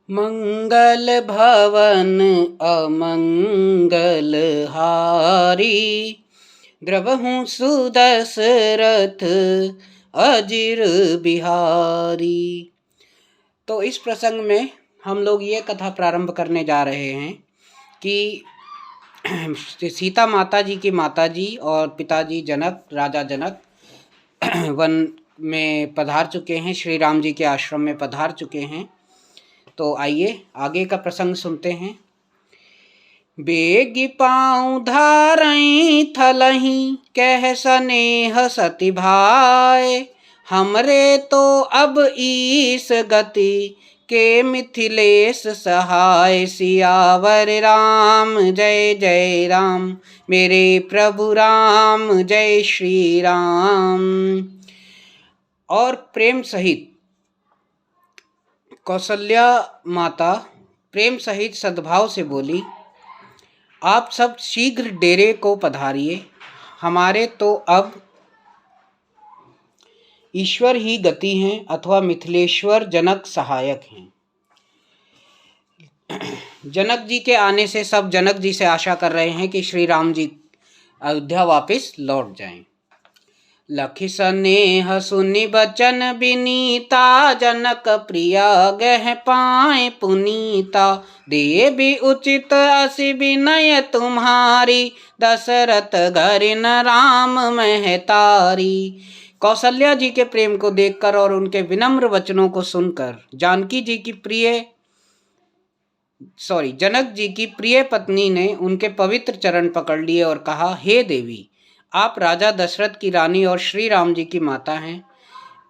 मंगल भवन अमंगल हारी, द्रवहूँ सुदशरथ अजिर बिहारी। तो इस प्रसंग में हम लोग ये कथा प्रारंभ करने जा रहे हैं कि सीता माता जी की माता जी और पिताजी जनक, राजा जनक वन में पधार चुके हैं, श्री राम जी के आश्रम में पधार चुके हैं। तो आइए आगे का प्रसंग सुनते हैं। बेगी पाँव धारई थलही, कह स्नेह सति भाई, हमरे तो अब ईस गति, के मिथिलेश सहाय। सियावर राम जय जय राम, मेरे प्रभु राम जय श्री राम। और प्रेम सहित कौशल्या माता प्रेम सहित सद्भाव से बोली, आप सब शीघ्र डेरे को पधारिए, हमारे तो अब ईश्वर ही गति हैं अथवा मिथिलेश्वर जनक सहायक हैं। जनक जी के आने से सब जनक जी से आशा कर रहे हैं कि श्री राम जी अयोध्या वापस लौट जाएं। लखि स्नेह सुनि बचन बिनीता, जनक प्रिया गह पाए पुनीता। देवी उचित असि विनय तुम्हारी, दशरथ घर न राम महतारी। कौशल्या जी के प्रेम को देखकर और उनके विनम्र वचनों को सुनकर जनक जी की प्रिय पत्नी ने उनके पवित्र चरण पकड़ लिए और कहा, हे देवी, आप राजा दशरथ की रानी और श्री राम जी की माता हैं,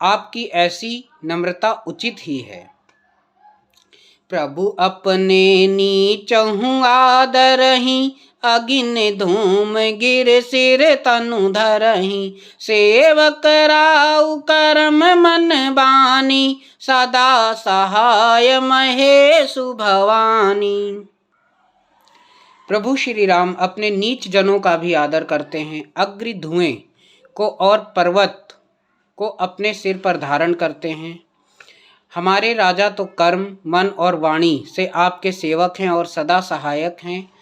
आपकी ऐसी नम्रता उचित ही है। प्रभु अपने नीचहु आदरहि, अगिन धूम गिर सिर तनु धरहि। सेवक राउ करम मन बानी, सदा सहाय महेशु भवानी। प्रभु श्री राम अपने नीच जनों का भी आदर करते हैं, अग्नि धुएं को और पर्वत को अपने सिर पर धारण करते हैं। हमारे राजा तो कर्म, मन और वाणी से आपके सेवक हैं और सदा सहायक हैं,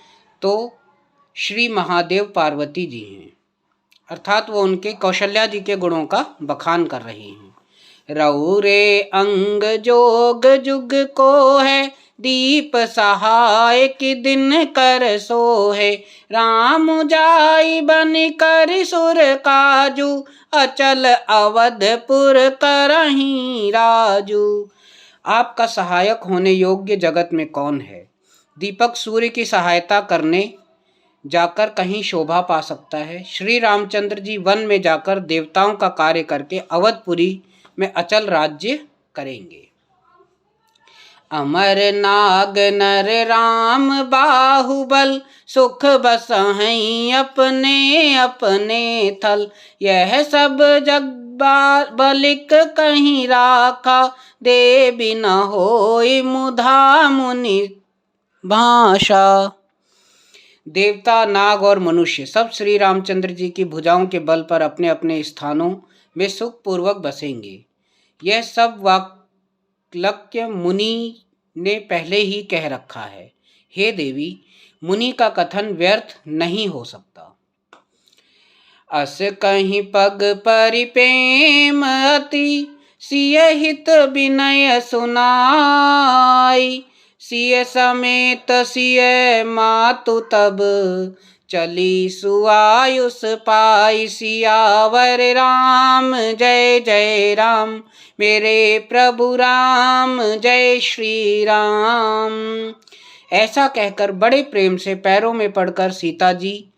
तो श्री महादेव पार्वती जी हैं, अर्थात वो उनके कौशल्या जी के गुणों का बखान कर रही हैं। रउरे अंग जोग जुग को है, दीप सहाय कि दिन कर सोहे। राम जाई बन कर सुर काजू, अचल अवधपुर करहीं राजू। आपका सहायक होने योग्य जगत में कौन है? दीपक सूर्य की सहायता करने जाकर कहीं शोभा पा सकता है। श्री रामचंद्र जी वन में जाकर देवताओं का कार्य करके अवधपुरी में अचल राज्य करेंगे। अमर नाग नर राम बाहुबल, सुख बसहीं अपने अपने थल। यह सब जग बलिक कहीं राखा, देवी न होई मुधा मुनि भाषा। देवता, नाग और मनुष्य सब श्री रामचंद्र जी की भुजाओं के बल पर अपने अपने स्थानों में सुखपूर्वक बसेंगे। यह सब वाक्लक्य मुनि ने पहले ही कह रखा है। हे देवी, मुनि का कथन व्यर्थ नहीं हो सकता। अस कहीं पग परिप्रेम अति, सिय हित विनय सुनाई। सिय समेत सिय मातु तब, चली सुआयुष पाई। सियावर राम जय जय राम, मेरे प्रभु राम जय श्री राम। ऐसा कहकर बड़े प्रेम से पैरों में पड़कर सीता जी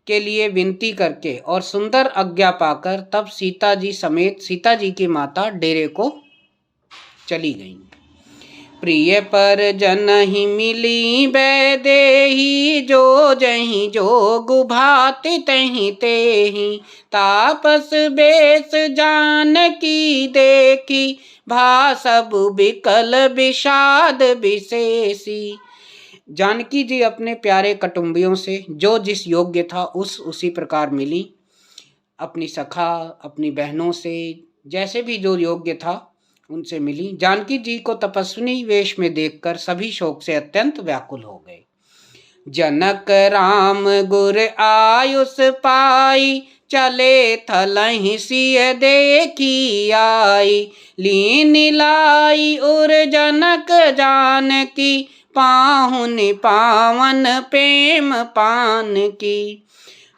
के लिए विनती करके और सुंदर आज्ञा पाकर तब सीता जी समेत सीता जी की माता डेरे को चली गईं। प्रिय पर जन ही मिली बैदेही, जो जहीं जोगु भाति तहीं तेहि। तापस बेस जानकी देखी, भा सब बिकल विषाद विशेषी। जानकी जी अपने प्यारे कुटुंबियों से जो जिस योग्य था उसी प्रकार मिली। अपनी सखा, अपनी बहनों से जैसे भी जो योग्य था उनसे मिली। जानकी जी को तपस्विनी वेश में देखकर सभी शोक से अत्यंत व्याकुल हो गए। जनक राम गुर आयुष पाई, चले थलहि सिय देखी आई। लीन लाई उर जनक जानकी, पाहुन पावन प्रेम पान की।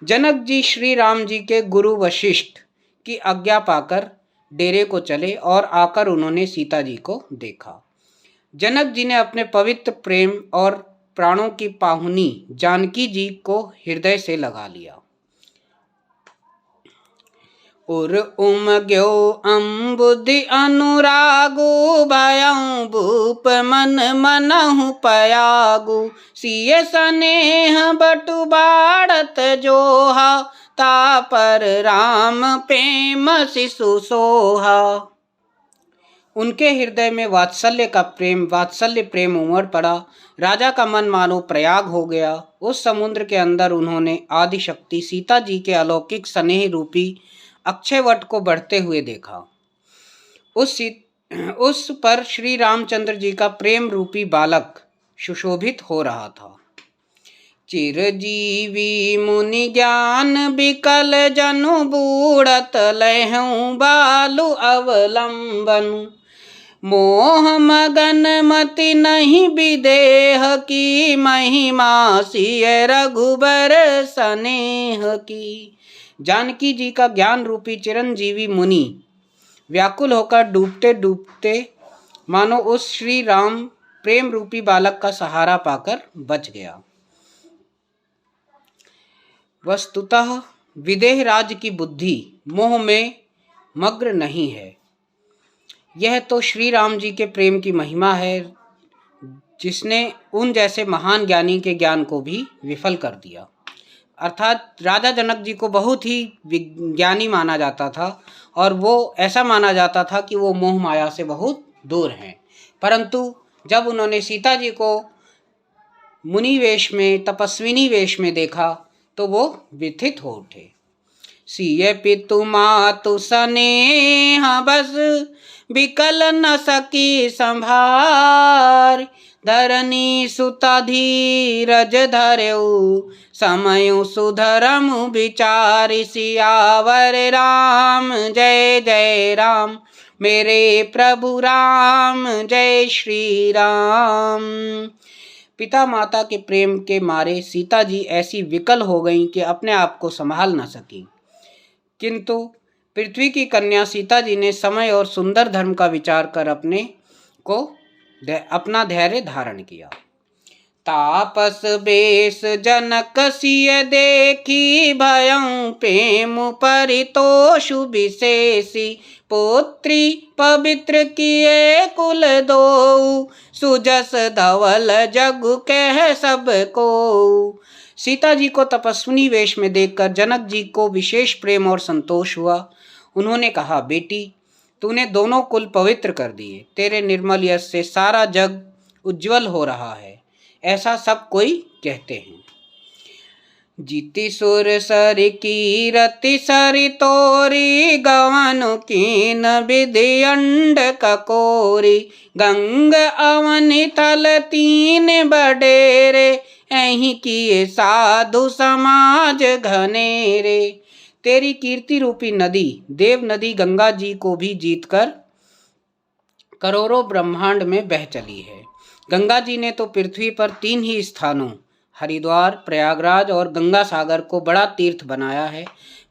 जनक जी श्री राम जी के गुरु वशिष्ठ की आज्ञा पाकर डेरे को चले और आकर उन्होंने सीता जी को देखा। जनक जी ने अपने पवित्र प्रेम और प्राणों की पाहुनी जानकी जी को हृदय से लगा लिया। उर उमग्यो अम्बुधि अनुरागु, भयउ भूप मन मनहु पयागु। सिय स्नेह बटु बाढ़त जोहा, तापर राम प्रेम शिशु सोहा। उनके हृदय में वात्सल्य प्रेम उमड़ पड़ा। राजा का मन मानो प्रयाग हो गया। उस समुद्र के अंदर उन्होंने आदिशक्ति सीता जी के अलौकिक स्नेह रूपी अक्षय वट को बढ़ते हुए देखा। उस पर श्री रामचंद्र जी का प्रेम रूपी बालक सुशोभित हो रहा था। चिरजीवी मुनि ज्ञान विकल जनु, बूढ़त लहु बालु अवलंबनु। मोह मगन मति नहीं विदेह की, महिमा सिय रघुबर स्नेह की। जानकी जी का ज्ञान रूपी चिरंजीवी मुनि व्याकुल होकर डूबते डूबते मानो उस श्री राम प्रेम रूपी बालक का सहारा पाकर बच गया। वस्तुतः विदेह राज की बुद्धि मोह में मग्न नहीं है। यह तो श्री राम जी के प्रेम की महिमा है, जिसने उन जैसे महान ज्ञानी के ज्ञान को भी विफल कर दिया। अर्थात राजा जनक जी को बहुत ही विज्ञानी माना जाता था और वो ऐसा माना जाता था कि वो मोह माया से बहुत दूर हैं, परंतु जब उन्होंने सीता जी को मुनि वेश में, तपस्विनी वेश में देखा तो वो व्यथित हो उठे। सिय पितु मातु स्नेह बस, विकल न सकी संभार। धरनी सुता धीरज धर्यु, समयु सुधरमु विचार। सियावर राम जय जय राम, मेरे प्रभु राम जय श्री राम। पिता माता के प्रेम के मारे सीता जी ऐसी विकल हो गईं कि अपने आप को संभाल न सकी। किंतु पृथ्वी की कन्या सीता जी ने समय और सुंदर धर्म का विचार कर अपना धैर्य धारण किया। तापस बेश जनक सिय देखी, भयउ प्रेम परितोषु विशेषी। पुत्री पवित्र किए कुल दो, सुजस धवल जगु कह सब को। सीता जी को तपस्विनी वेश में देखकर जनक जी को विशेष प्रेम और संतोष हुआ। उन्होंने कहा, बेटी तूने दोनों कुल पवित्र कर दिए। तेरे निर्मल यश से सारा जग उज्जवल हो रहा है, ऐसा सब कोई कहते हैं। जीति सुर सर की रति सरि तोरी, गवन कीन विधि अंड ककोरी। गंग अवन थल तीन बडेरे, एहि किए साधु समाज घनेरे। तेरी कीर्ति रूपी नदी देव नदी गंगा जी को भी जीतकर करोड़ों ब्रह्मांड में बह चली है। गंगा जी ने तो पृथ्वी पर 3 ही स्थानों हरिद्वार, प्रयागराज और गंगा सागर को बड़ा तीर्थ बनाया है,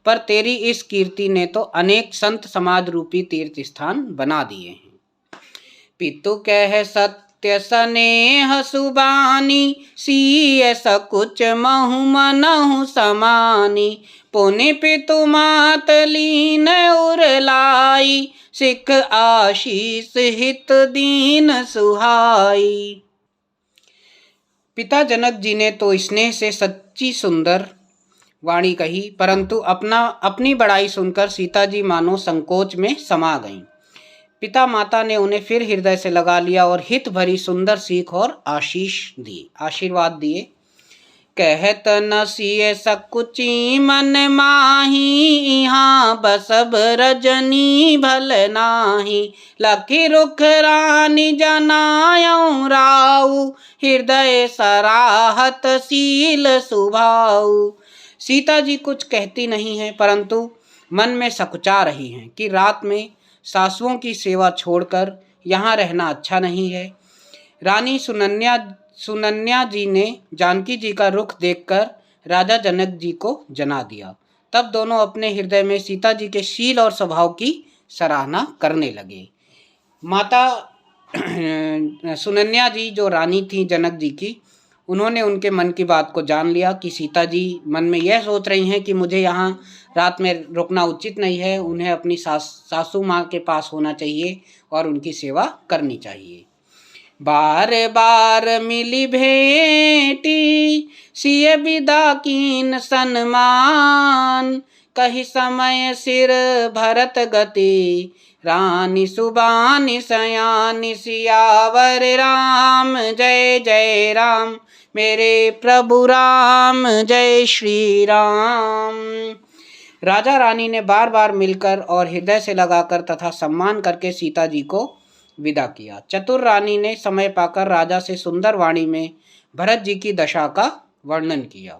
पर तेरी इस कीर्ति ने तो अनेक संत समाज रूपी तीर्थ स्थान बना दिए हैं। पितु कह सत्य स्नेह सुबानी, सिय सकुच महु मनहु समानी। पुनि पितु मात लीन उर लाई, सिख आशीष हित दीन सुहाई। पिता जनक जी ने तो स्नेह से सच्ची सुंदर वाणी कही, परंतु अपनी बड़ाई सुनकर सीता जी मानो संकोच में समा गईं। पिता माता ने उन्हें फिर हृदय से लगा लिया और हित भरी सुंदर सीख और आशीर्वाद दिए। कहत न सिय सकुची मन माही, यहाँ बसब रजनी भल नाही। लखी रुख रानी जनायऊ राऊ, हृदय सराहत शील सुभाऊ। सीता जी कुछ कहती नहीं है, परंतु मन में सकुचा रही हैं कि रात में सासुओं की सेवा छोड़कर यहाँ रहना अच्छा नहीं है। रानी सुनन्या जी ने जानकी जी का रुख देखकर राजा जनक जी को जना दिया। तब दोनों अपने हृदय में सीता जी के शील और स्वभाव की सराहना करने लगे। माता सुनन्या जी जो रानी थी जनक जी की, उन्होंने उनके मन की बात को जान लिया कि सीता जी मन में यह सोच रही हैं कि मुझे यहाँ रात में रुकना उचित नहीं है, उन्हें अपनी सासू माँ के पास होना चाहिए और उनकी सेवा करनी चाहिए। बार बार मिली भेटी, सिय विदा कीन सन्मान। कही समय सिर भरत गति, रानी सुबानी सयानी। सियावर राम जय जय राम, मेरे प्रभु राम जय श्री राम। राजा रानी ने बार बार मिलकर और हृदय से लगाकर तथा सम्मान करके सीता जी को विदा किया। चतुर रानी ने समय पाकर राजा से सुंदर वाणी में भरत जी की दशा का वर्णन किया।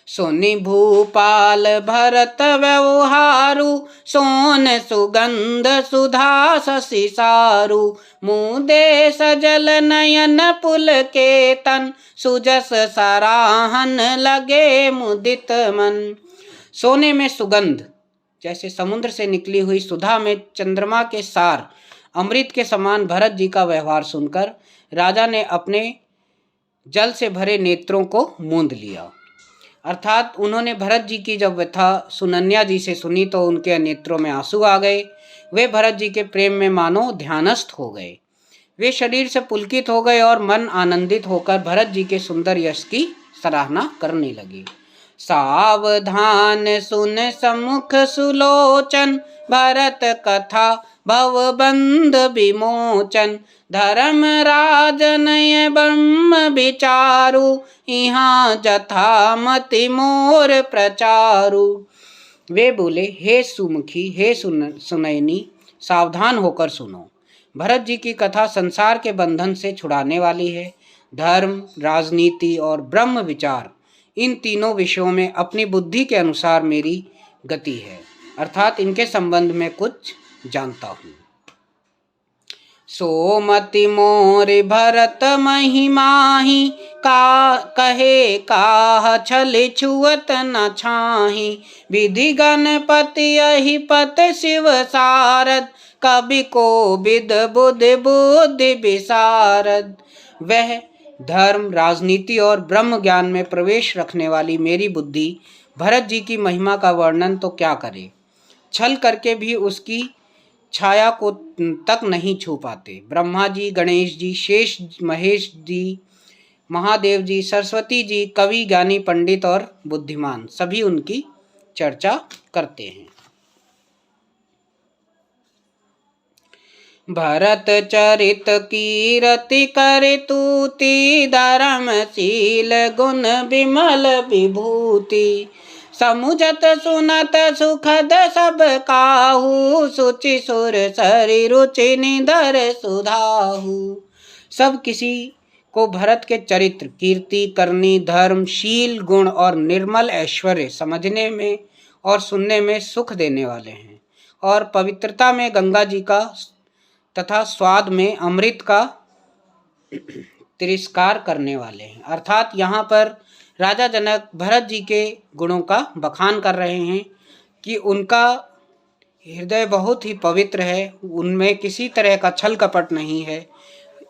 सोनी भूपाल भरत व्यवहारु, सोन सुगंध सुधा शशि सारु। मुदे सजल नयन पुल के तन, सुजस सराहन लगे मुदित मन। सोने में सुगंध जैसे समुद्र से निकली हुई सुधा में चंद्रमा के सार अमृत के समान भरत जी का व्यवहार सुनकर राजा ने अपने जल से भरे नेत्रों को मूंद लिया। अर्थात उन्होंने भरत जी की जब व्यथा सुनन्या जी से सुनी तो उनके नेत्रों में आंसू आ गए। वे भरत जी के प्रेम में मानो ध्यानस्थ हो गए। वे शरीर से पुलकित हो गए और मन आनंदित होकर भरत जी के सुंदर यश की सराहना करने लगे। सावधान सुन सम्मुख सुलोचन, भरत कथा भवबंध विमोचन। धर्म राज नय ब्रह्म विचारु, यहाँ जथा मति मोर प्रचारु। वे बोले, हे सुमुखी, हे सुनयनी, सावधान होकर सुनो। भरत जी की कथा संसार के बंधन से छुड़ाने वाली है। धर्म, राजनीति और ब्रह्म विचार, इन तीनों विषयों में अपनी बुद्धि के अनुसार मेरी गति है, अर्थात इनके संबंध में कुछ जानता हूँ। सोमति मोर भरत महिमाही, का कहे काह छल छुअत न छाही। विधि गणपति अहि पत शिव सारद, कवि को विद बुद्धि बुद्धि विशारद। वह धर्म, राजनीति और ब्रह्म ज्ञान में प्रवेश रखने वाली मेरी बुद्धि भरत जी की महिमा का वर्णन तो क्या करे, छल करके भी उसकी छाया को तक नहीं छू पाते। ब्रह्मा जी, गणेश जी, शेष, महेश जी, महादेव जी, सरस्वती जी, कवि, ज्ञानी, पंडित और बुद्धिमान सभी उनकी चर्चा करते हैं। भरत चरित कीरति करे तूति, धर्मशील गुण विमल विभूति। समुझत सुनत सुखद सब काहू, सुचि सुर सरि रुचि निधर सुधाहू। सब किसी को भरत के चरित्र, कीर्ति, करनी, धर्म, शील, गुण और निर्मल ऐश्वर्य समझने में और सुनने में सुख देने वाले हैं, और पवित्रता में गंगा जी का तथा स्वाद में अमृत का तिरस्कार करने वाले हैं। अर्थात यहाँ पर राजा जनक भरत जी के गुणों का बखान कर रहे हैं कि उनका हृदय बहुत ही पवित्र है, उनमें किसी तरह का छल कपट नहीं है,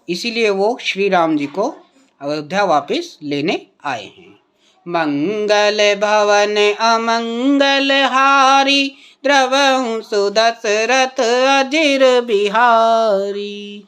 इसीलिए वो श्री राम जी को अयोध्या वापस लेने आए हैं। मंगल भवन अमंगल हारी, द्रवहु सुदशरथ अजिर बिहारी।